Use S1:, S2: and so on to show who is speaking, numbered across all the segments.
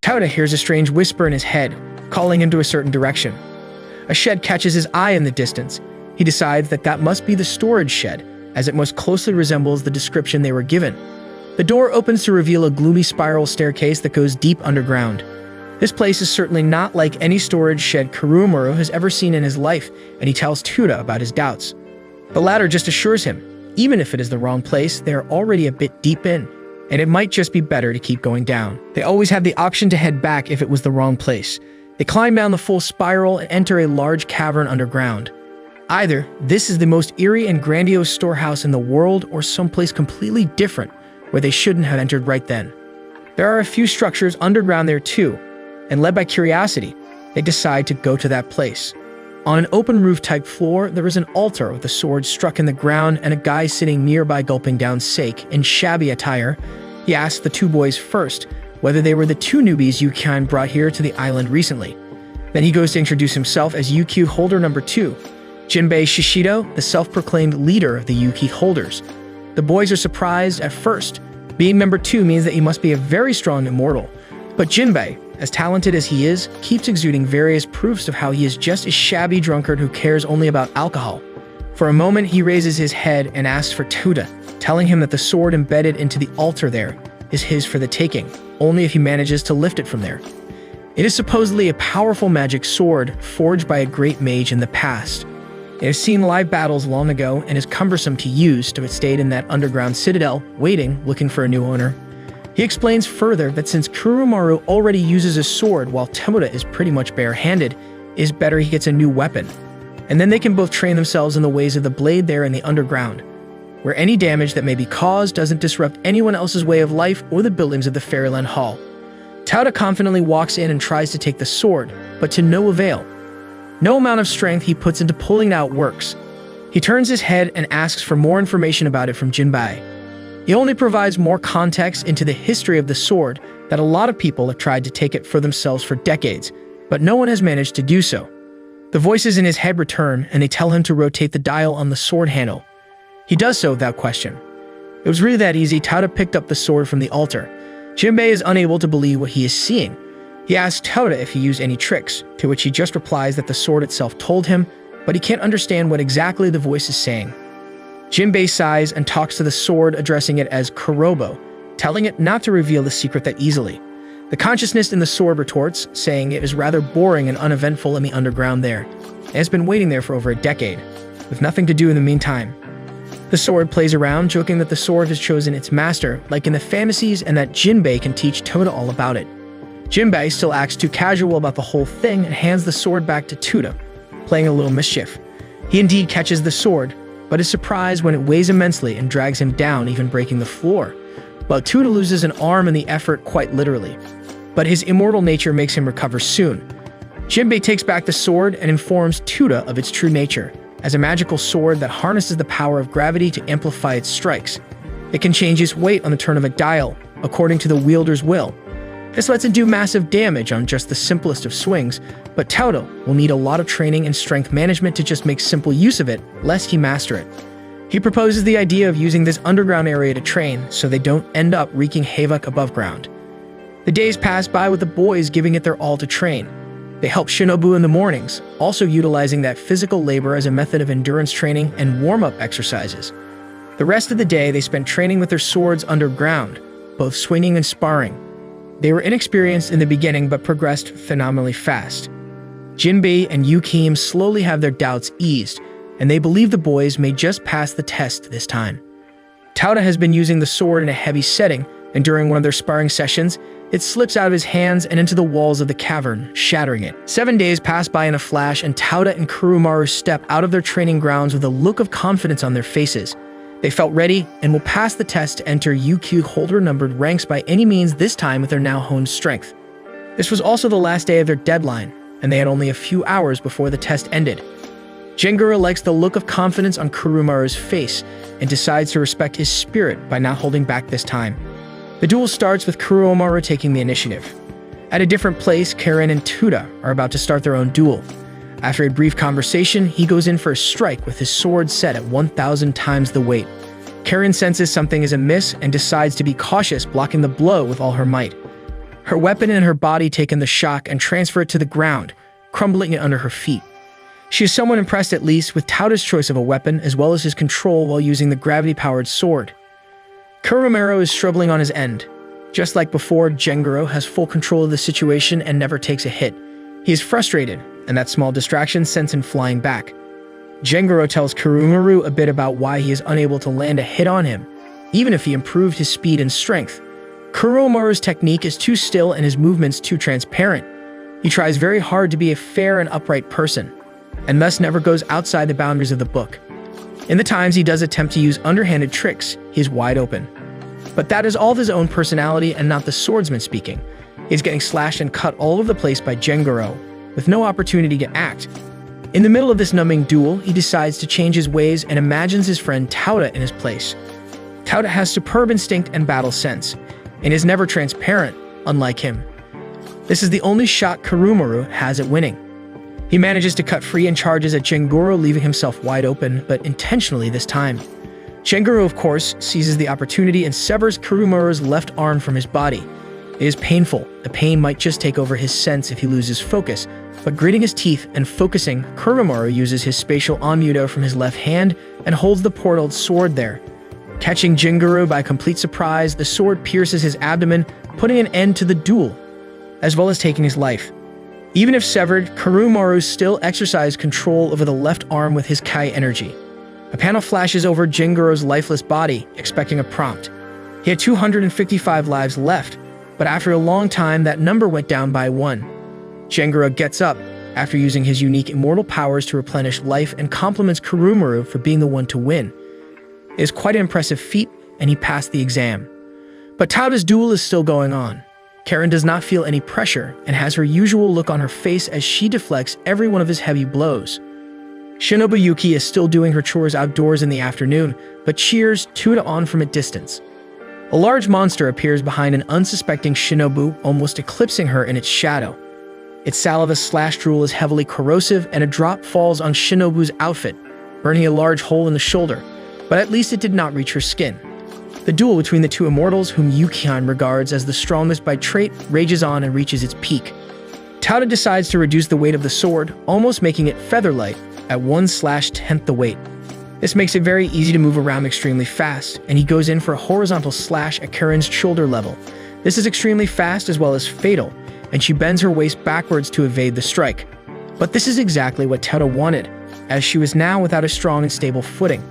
S1: Tauda hears a strange whisper in his head, calling him to a certain direction. A shed catches his eye in the distance. He decides that that must be the storage shed, as it most closely resembles the description they were given. The door opens to reveal a gloomy spiral staircase that goes deep underground. This place is certainly not like any storage shed Kurumaru has ever seen in his life, and he tells Tuda about his doubts. The latter just assures him, even if it is the wrong place, they are already a bit deep in, and it might just be better to keep going down. They always have the option to head back if it was the wrong place. They climb down the full spiral and enter a large cavern underground. Either this is the most eerie and grandiose storehouse in the world, or someplace completely different where they shouldn't have entered right then. There are a few structures underground there too, and led by curiosity, they decide to go to that place. On an open roof-type floor, there is an altar with a sword struck in the ground and a guy sitting nearby gulping down sake in shabby attire. He asks the two boys first whether they were the two newbies Yukian brought here to the island recently. Then he goes to introduce himself as Yuki holder number 2, Jinbei Shishido, the self-proclaimed leader of the Yuki holders. The boys are surprised at first. Being number 2 means that he must be a very strong immortal. But Jinbei, as talented as he is, keeps exuding various proofs of how he is just a shabby drunkard who cares only about alcohol. For a moment, he raises his head and asks for Tuda, telling him that the sword embedded into the altar there is his for the taking, only if he manages to lift it from there. It is supposedly a powerful magic sword forged by a great mage in the past. It has seen live battles long ago and is cumbersome to use, so it stayed in that underground citadel, waiting, looking for a new owner. He explains further that since Kurumaru already uses a sword while Temuda is pretty much bare-handed, it is better he gets a new weapon. And then they can both train themselves in the ways of the blade there in the underground, where any damage that may be caused doesn't disrupt anyone else's way of life or the buildings of the Fairyland Hall. Tauda confidently walks in and tries to take the sword, but to no avail. No amount of strength he puts into pulling it out works. He turns his head and asks for more information about it from Jinbei. He only provides more context into the history of the sword, that a lot of people have tried to take it for themselves for decades, but no one has managed to do so. The voices in his head return, and they tell him to rotate the dial on the sword handle. He does so without question. It was really that easy. Tauda picked up the sword from the altar. Jinbei is unable to believe what he is seeing. He asks Tauda if he used any tricks, to which he just replies that the sword itself told him, but he can't understand what exactly the voice is saying. Jinbei sighs and talks to the sword, addressing it as Kurobo, telling it not to reveal the secret that easily. The consciousness in the sword retorts, saying it is rather boring and uneventful in the underground there. It has been waiting there for over a decade, with nothing to do in the meantime. The sword plays around, joking that the sword has chosen its master, like in the fantasies, and that Jinbei can teach Tauda all about it. Jinbei still acts too casual about the whole thing and hands the sword back to Tuda, playing a little mischief. He indeed catches the sword, but is surprised when it weighs immensely and drags him down, even breaking the floor. While Tuda loses an arm in the effort quite literally, but his immortal nature makes him recover soon. Jinbei takes back the sword and informs Tuda of its true nature, as a magical sword that harnesses the power of gravity to amplify its strikes. It can change its weight on the turn of a dial, according to the wielder's will. This lets it do massive damage on just the simplest of swings, but Tauda will need a lot of training and strength management to just make simple use of it, lest he master it. He proposes the idea of using this underground area to train, so they don't end up wreaking havoc above ground. The days pass by with the boys giving it their all to train. They help Shinobu in the mornings, also utilizing that physical labor as a method of endurance training and warm-up exercises. The rest of the day they spent training with their swords underground, both swinging and sparring. They were inexperienced in the beginning but progressed phenomenally fast. Jinbei and Yukim slowly have their doubts eased, and they believe the boys may just pass the test this time. Tauda has been using the sword in a heavy setting, and during one of their sparring sessions, it slips out of his hands and into the walls of the cavern, shattering it. 7 days pass by in a flash, and Tauda and Kurumaru step out of their training grounds with a look of confidence on their faces. They felt ready and will pass the test to enter UQ holder-numbered ranks by any means, this time with their now honed strength. This was also the last day of their deadline, and they had only a few hours before the test ended. Jengura likes the look of confidence on Kurumaru's face and decides to respect his spirit by not holding back this time. The duel starts with Kurumaru taking the initiative. At a different place, Karen and Tuda are about to start their own duel. After a brief conversation, he goes in for a strike with his sword set at 1,000 times the weight. Karen senses something is amiss and decides to be cautious, blocking the blow with all her might. Her weapon and her body take in the shock and transfer it to the ground, crumbling it under her feet. She is somewhat impressed at least with Tauda's choice of a weapon as well as his control while using the gravity-powered sword. Kurumaro is struggling on his end. Just like before, Gengoro has full control of the situation and never takes a hit. He is frustrated, and that small distraction sends him flying back. Gengoro tells Kurumaro a bit about why he is unable to land a hit on him, even if he improved his speed and strength. Kurumaru's technique is too still and his movements too transparent. He tries very hard to be a fair and upright person, and thus never goes outside the boundaries of the book. In the times he does attempt to use underhanded tricks, he is wide open. But that is all of his own personality and not the swordsman speaking. He is getting slashed and cut all over the place by Gengoro, with no opportunity to act. In the middle of this numbing duel, he decides to change his ways and imagines his friend Tauda in his place. Tauda has superb instinct and battle sense, and is never transparent, unlike him. This is the only shot Kurumaru has at winning. He manages to cut free and charges at Gengoro, leaving himself wide open, but intentionally this time. Gengoro, of course, seizes the opportunity and severs Kurumaru's left arm from his body. It is painful. The pain might just take over his sense if he loses focus, but gritting his teeth and focusing, Kurumaru uses his spatial onmuto from his left hand and holds the portaled sword there. Catching Gengoro by complete surprise, the sword pierces his abdomen, putting an end to the duel, as well as taking his life. Even if severed, Kurumaru still exercised control over the left arm with his Kai energy. A panel flashes over Gengoro's lifeless body, expecting a prompt. He had 255 lives left, but after a long time, that number went down by 1. Gengoro gets up, after using his unique immortal powers to replenish life, and compliments Kurumaru for being the one to win. It is quite an impressive feat, and he passed the exam. But Tauda's duel is still going on. Karen does not feel any pressure and has her usual look on her face as she deflects every one of his heavy blows. Shinobu Yuki is still doing her chores outdoors in the afternoon, but cheers Tauda on from a distance. A large monster appears behind an unsuspecting Shinobu, almost eclipsing her in its shadow. Its saliva-slashed drool is heavily corrosive, and a drop falls on Shinobu's outfit, burning a large hole in the shoulder, but at least it did not reach her skin. The duel between the two immortals, whom Yukihan regards as the strongest by trait, rages on and reaches its peak. Tauda decides to reduce the weight of the sword, almost making it feather-light, at 1/10th the weight. This makes it very easy to move around extremely fast, and he goes in for a horizontal slash at Karen's shoulder level. This is extremely fast as well as fatal, and she bends her waist backwards to evade the strike. But this is exactly what Tauda wanted, as she was now without a strong and stable footing.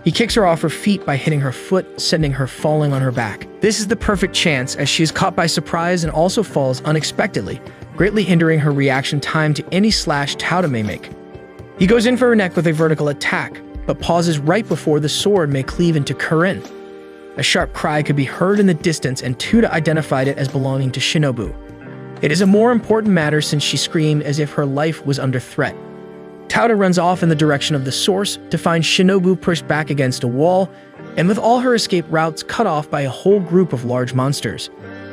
S1: He kicks her off her feet by hitting her foot, sending her falling on her back. This is the perfect chance, as she is caught by surprise and also falls unexpectedly, greatly hindering her reaction time to any slash Tauda may make. He goes in for her neck with a vertical attack, but pauses right before the sword may cleave into Karen. A sharp cry could be heard in the distance, and Tauda identified it as belonging to Shinobu. It is a more important matter since she screamed as if her life was under threat. Tauda runs off in the direction of the source to find Shinobu pushed back against a wall, and with all her escape routes cut off by a whole group of large monsters.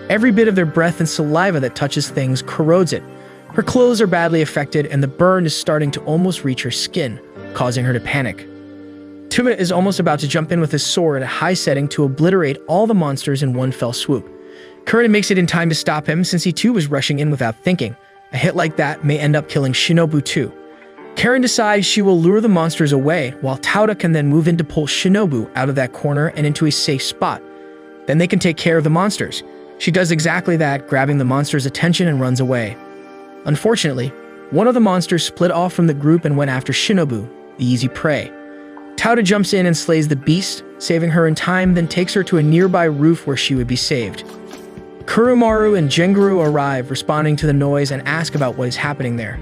S1: Every bit of their breath and saliva that touches things corrodes it. Her clothes are badly affected, and the burn is starting to almost reach her skin, causing her to panic. Tauda is almost about to jump in with his sword at a high setting to obliterate all the monsters in one fell swoop. Karen makes it in time to stop him since he too was rushing in without thinking. A hit like that may end up killing Shinobu too. Karen decides she will lure the monsters away, while Tauda can then move in to pull Shinobu out of that corner and into a safe spot. Then they can take care of the monsters. She does exactly that, grabbing the monster's attention and runs away. Unfortunately, one of the monsters split off from the group and went after Shinobu, the easy prey. Tauda jumps in and slays the beast, saving her in time, then takes her to a nearby roof where she would be saved. Kurumaru and Gengoro arrive, responding to the noise, and ask about what is happening there.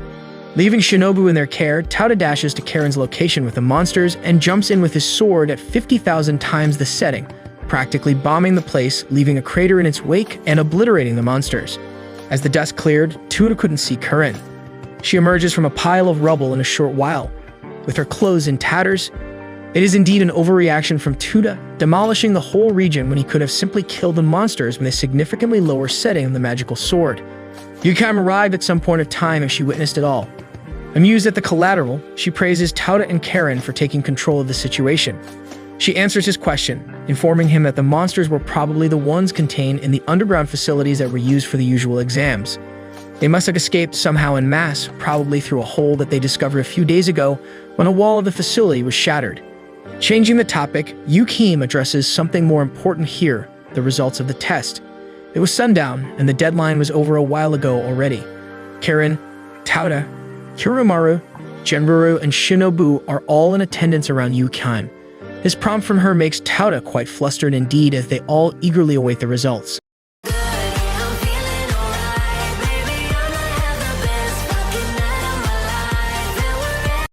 S1: Leaving Shinobu in their care, Tauda dashes to Karen's location with the monsters and jumps in with his sword at 50,000 times the setting, practically bombing the place, leaving a crater in its wake and obliterating the monsters. As the dust cleared, Tauda couldn't see Karen. She emerges from a pile of rubble in a short while, with her clothes in tatters. It is indeed an overreaction from Tauda, demolishing the whole region when he could have simply killed the monsters with a significantly lower setting of the magical sword. Yukam arrived at some point of time as she witnessed it all. Amused at the collateral, she praises Tauta and Karen for taking control of the situation. She answers his question, informing him that the monsters were probably the ones contained in the underground facilities that were used for the usual exams. They must have escaped somehow en masse, probably through a hole that they discovered a few days ago when a wall of the facility was shattered. Changing the topic, Yukim addresses something more important here, the results of the test. It was sundown, and the deadline was over a while ago already. Karen, Tauta, Kirumaru, Genruru, and Shinobu are all in attendance around Yukim. This prompt from her makes Tauta quite flustered indeed as they all eagerly await the results.